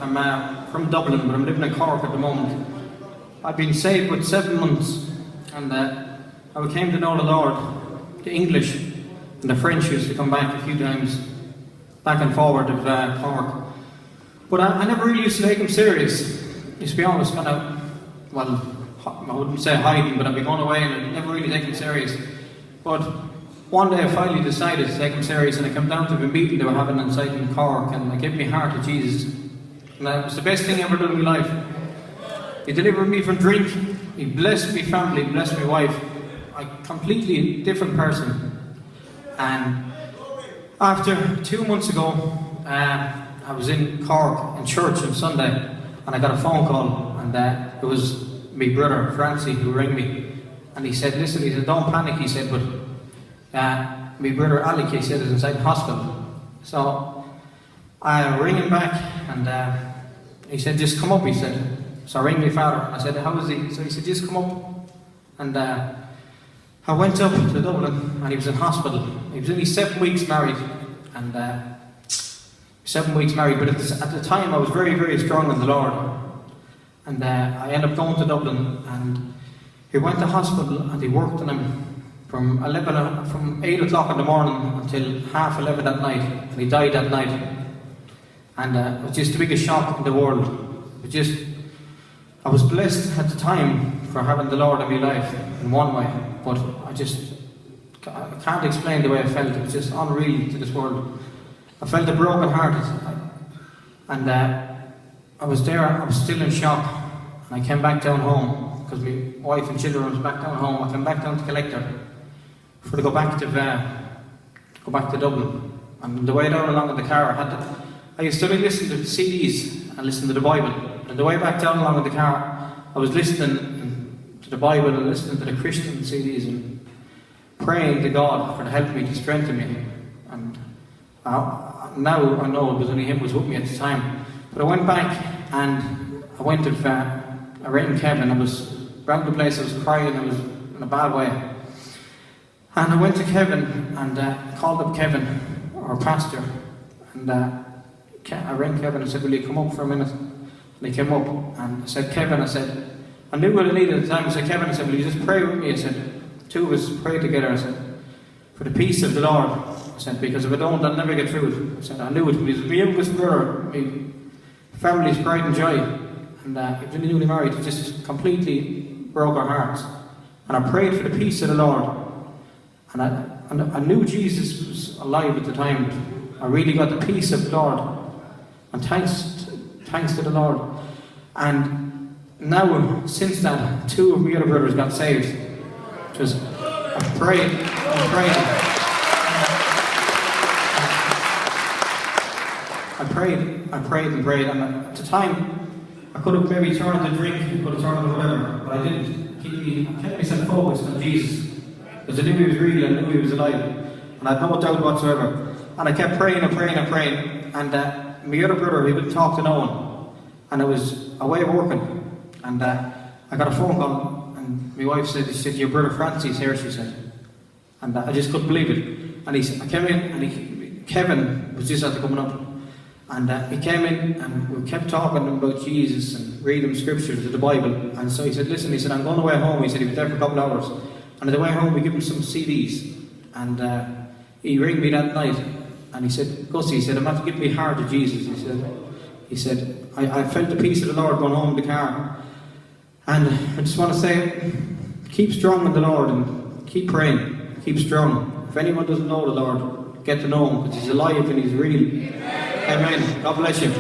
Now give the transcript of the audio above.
I'm from Dublin, but I'm living in Cork at the moment. I've been saved with 7 months, and I came to know the Lord. The English and the French used to come back a few times, back and forward of Cork. But I never really used to take him serious. To be honest, kind of, well, I wouldn't say hiding, but I'd be going away and I'd never really take him serious. But one day I finally decided to take him serious, and I came down to the meeting they were having inside in Cork, and I gave my heart to Jesus. And that was the best thing I ever done in my life. He delivered me from drink, he blessed my family, blessed my wife. A completely different person. And after 2 months ago, I was in Cork in church on Sunday, and I got a phone call, and it was my brother Francie who rang me, and he said, listen, he said, don't panic, he said, but my brother Alec, he said, is inside the hospital. So I rang him back, and he said, just come up, he said. So I rang my father, and I said, how is he? So he said, just come up. And I went up to Dublin, and he was in hospital. He was only 7 weeks married, and 7 weeks married, but at the time I was very, very strong in the Lord. And I ended up going to Dublin, and he went to hospital, and they worked on him from 8 o'clock in the morning until 11:30 at night, and he died that night. And it was just the biggest shock in the world. I was blessed at the time for having the Lord in my life in one way, but I can't explain the way I felt. It was just unreal to this world. I felt a broken hearted, and I was there. I was still in shock, and I came back down home because my wife and children was back down home. I came back down to collect her to go back to Dublin. And the way down along in the car, I used to listen to CDs and listen to the Bible. And the way back down along in the car, I was listening to the Bible and listening to the Christian CDs and praying to God for to help me, to strengthen me. And now I know it was only Him was with me at the time. But I went back and I went to I rang Kevin. I was around the place, I was crying, I was in a bad way. And I went to Kevin and called up Kevin, our pastor, and I rang Kevin and said, will you come up for a minute? And he came up, and I said, Kevin, I said, I knew what I needed at the time. I said, Kevin, I said, will you just pray with me? I said, two of us pray together. I said, for the peace of the Lord. I said, because if I don't, I'll never get through it. I said, I knew it. He was my youngest brother, my family's pride and joy. And he was newly married. It just completely broke our hearts. And I prayed for the peace of the Lord. And I knew Jesus was alive at the time. I really got the peace of the Lord. And thanks to the Lord. And now, since that, two of my other brothers got saved. I prayed. And at the time, I could have maybe turned to drink, I could have turned to whatever, but I didn't. I kept myself focused on Jesus. Because I knew He was real, I knew He was alive. And I had no doubt whatsoever. And I kept praying. And my other brother, he wouldn't talk to no one. And I was away working. And I got a phone call, and my wife said, your brother Francie's here, she said. And I just couldn't believe it. And I came in, and Kevin was just after coming up. And he came in, and we kept talking about Jesus and reading scriptures of the Bible. And so he said, listen, he said, I'm going away home. He said he was there for a couple of hours. And on the way home, we gave him some CDs. And he rang me that night. And he said, Gussie, he said, I'm not to give me heart to Jesus. He said, I felt the peace of the Lord going home in the car. And I just want to say, keep strong in the Lord and keep praying. Keep strong. If anyone doesn't know the Lord, get to know Him, because He's alive and He's real. Amen. God bless you.